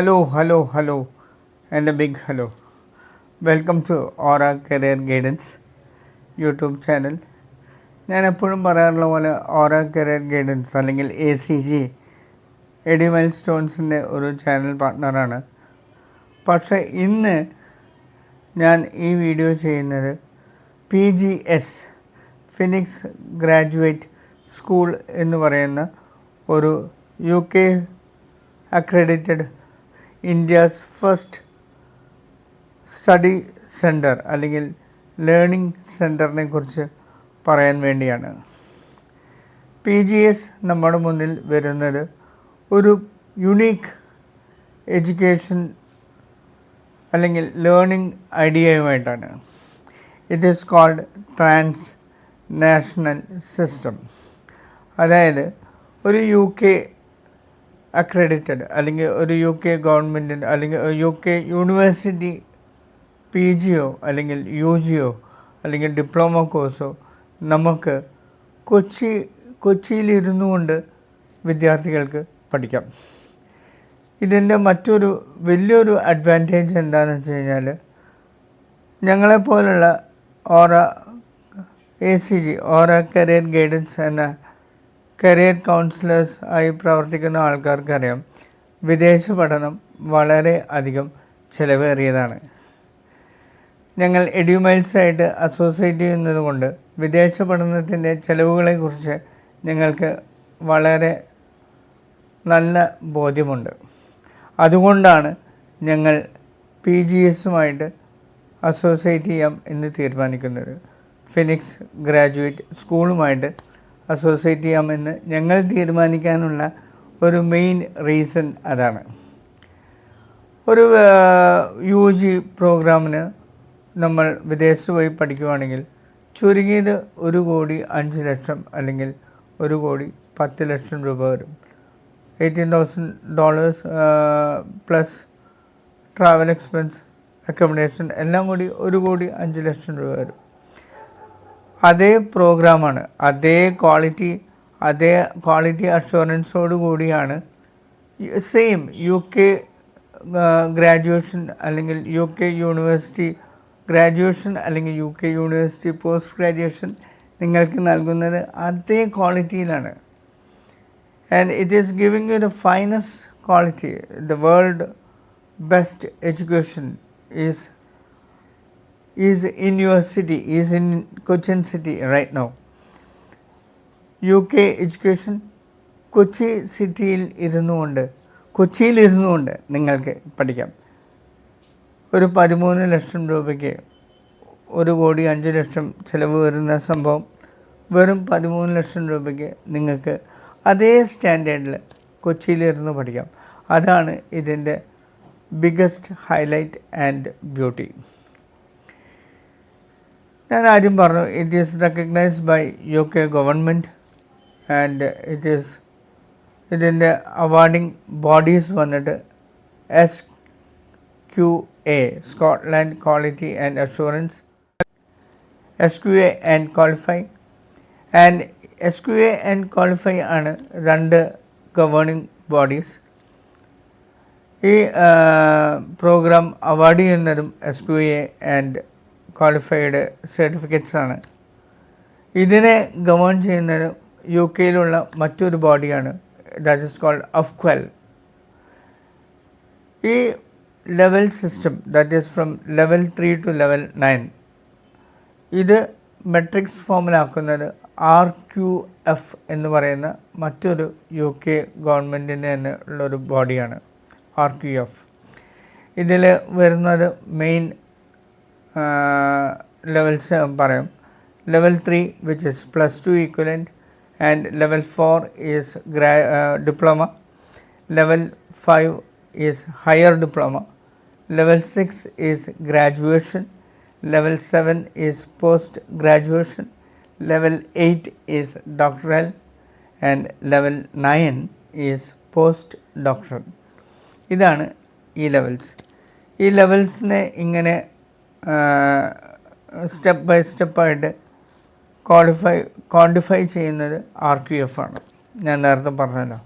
Hello, and a big hello. Welcome to Aura Career Guidance YouTube channel. ഞാൻ എപ്പോഴും പറയാറുള്ള പോലെ ഓറ കരിയർ ഗൈഡൻസ് അല്ലെങ്കിൽ ACG എഡി മൈൽ സ്റ്റോൺസിൻ്റെ ഒരു ചാനൽ പാർട്ട്ണറാണ്. പക്ഷേ ഇന്ന് ഞാൻ ഈ വീഡിയോ ചെയ്യുന്നത് PGS ഫിനിക്സ് ഗ്രാജുവേറ്റ് സ്കൂൾ എന്ന് പറയുന്ന ഒരു UK accredited India's first study centre അല്ലെങ്കിൽ ലേണിംഗ് സെൻറ്ററിനെ കുറിച്ച് പറയാൻ വേണ്ടിയാണ്. PGS നമ്മുടെ മുന്നിൽ വരുന്നത് ഒരു യുണീക്ക് എഡ്യൂക്കേഷൻ അല്ലെങ്കിൽ ലേണിംഗ് ഐഡിയയുമായിട്ടാണ്. It is called transnational system. അതായത് ഒരു UK അക്രഡിറ്റഡ് അല്ലെങ്കിൽ ഒരു UK ഗവൺമെൻറ്റിൻ്റെ അല്ലെങ്കിൽ UK യൂണിവേഴ്സിറ്റി PGയോ അല്ലെങ്കിൽ UGയോ അല്ലെങ്കിൽ ഡിപ്ലോമ കോഴ്സോ നമുക്ക് കൊച്ചിയിലിരുന്നു കൊണ്ട് വിദ്യാർത്ഥികൾക്ക് പഠിക്കാം. ഇതിൻ്റെ മറ്റൊരു വലിയൊരു അഡ്വാൻറ്റേജ് എന്താണെന്ന് വെച്ച് കഴിഞ്ഞാൽ ഞങ്ങളെപ്പോലുള്ള ഓറ ACG ഓറ കരിയർ ഗൈഡൻസ് എന്ന കരിയർ കൗൺസിലേഴ്സ് ആയി പ്രവർത്തിക്കുന്ന ആൾക്കാർക്കറിയാം, വിദേശ പഠനം വളരെ അധികം ചിലവേറിയതാണ്. ഞങ്ങൾ എഡ്യൂമൈൽസായിട്ട് അസോസിയേറ്റ് ചെയ്യുന്നത് കൊണ്ട് വിദേശ പഠനത്തിൻ്റെ ചിലവുകളെക്കുറിച്ച് ഞങ്ങൾക്ക് വളരെ നല്ല ബോധ്യമുണ്ട്. അതുകൊണ്ടാണ് ഞങ്ങൾ PGSുമായിട്ട് അസോസിയേറ്റ് ചെയ്യാം എന്ന് തീരുമാനിക്കുന്നത്. ഫിനിക്സ് ഗ്രാജുവേറ്റ് സ്കൂളുമായിട്ട് അസോസിയേറ്റ് ചെയ്യാമെന്ന് ഞങ്ങൾ തീരുമാനിക്കാനുള്ള ഒരു മെയിൻ റീസൺ അതാണ്. ഒരു UG പ്രോഗ്രാമിന് നമ്മൾ വിദേശത്ത് പോയി പഠിക്കുകയാണെങ്കിൽ ചുരുങ്ങിയത് 1,05,00,000 അല്ലെങ്കിൽ 1,10,00,000 രൂപ വരും. $18,000 പ്ലസ് ട്രാവൽ എക്സ്പെൻസ്, അക്കോമഡേഷൻ എല്ലാം കൂടി 1,05,00,000 രൂപ വരും. അതേ പ്രോഗ്രാമാണ്, അതേ ക്വാളിറ്റി അഷുറൻസോട് കൂടിയാണ് സെയിം UK ഗ്രാജുവേഷൻ അല്ലെങ്കിൽ UK യൂണിവേഴ്സിറ്റി ഗ്രാജുവേഷൻ അല്ലെങ്കിൽ UK യൂണിവേഴ്സിറ്റി പോസ്റ്റ് ഗ്രാജുവേഷൻ നിങ്ങൾക്ക് നൽകുന്നത് അതേ ക്വാളിറ്റിയിലാണ്. And it is giving you the finest quality. The world best education is in your city, is in Cochin city right now. UK education കൊച്ചിയിൽ ഇരുന്നു കൊണ്ട് നിങ്ങൾക്ക് പഠിക്കാം. ഒരു 13,00,000 രൂപയ്ക്ക് 1,05,00,000 ചിലവ് വരുന്ന സംഭവം വെറും 13,00,000 രൂപയ്ക്ക് നിങ്ങൾക്ക് അതേ സ്റ്റാൻഡേർഡിൽ കൊച്ചിയിലിരുന്ന് പഠിക്കാം. അതാണ് ഇതിൻ്റെ ബിഗ്ഗസ്റ്റ് ഹൈലൈറ്റ് ആൻഡ് ബ്യൂട്ടി. ഞാൻ ആദ്യം പറഞ്ഞു, it is recognised by UK government and ഇതിൻ്റെ അവാർഡിംഗ് ബോഡീസ് വന്നിട്ട് SQA Scotland quality and assurance, SQA and qualify. And SQA and qualify ആണ് രണ്ട് ഗവേണിംഗ് ബോഡീസ്. ഈ പ്രോഗ്രാം അവാർഡ് ചെയ്യുന്നതും SQA ആൻഡ് ക്വാളിഫൈഡ് സർട്ടിഫിക്കറ്റ്സ് ആണ്. ഇതിനെ ഗവേൺ ചെയ്യുന്നത് UKയിലുള്ള മറ്റൊരു ബോഡിയാണ്, ദാറ്റ് ഈസ് കോൾഡ് UFQUAL. ഈ level system, that is from level 3 to level 9, ഇത് മെട്രിക്സ് ഫോമിലാക്കുന്നത് RQF എന്ന് പറയുന്ന മറ്റൊരു UK ഗവൺമെൻറ്റിൻ്റെ തന്നെ ഉള്ളൊരു ബോഡിയാണ് RQF. ഇതിൽ വരുന്നത് മെയിൻ ലെവൽസ് പറയാം. Level 3 which is +2 equivalent, and level 4 is diploma, level 5 is higher diploma, level 6 is graduation, level 7 is post graduation, level 8 is doctoral, and level 9 is post doctoral. ഇതാണ് ഈ levels. ഈ ലെവൽസിനെ ഇങ്ങനെ step by സ്റ്റെപ്പായിട്ട് quantify ചെയ്യുന്നത് RQF ആണ്. ഞാൻ നേരത്തെ പറഞ്ഞല്ലോ.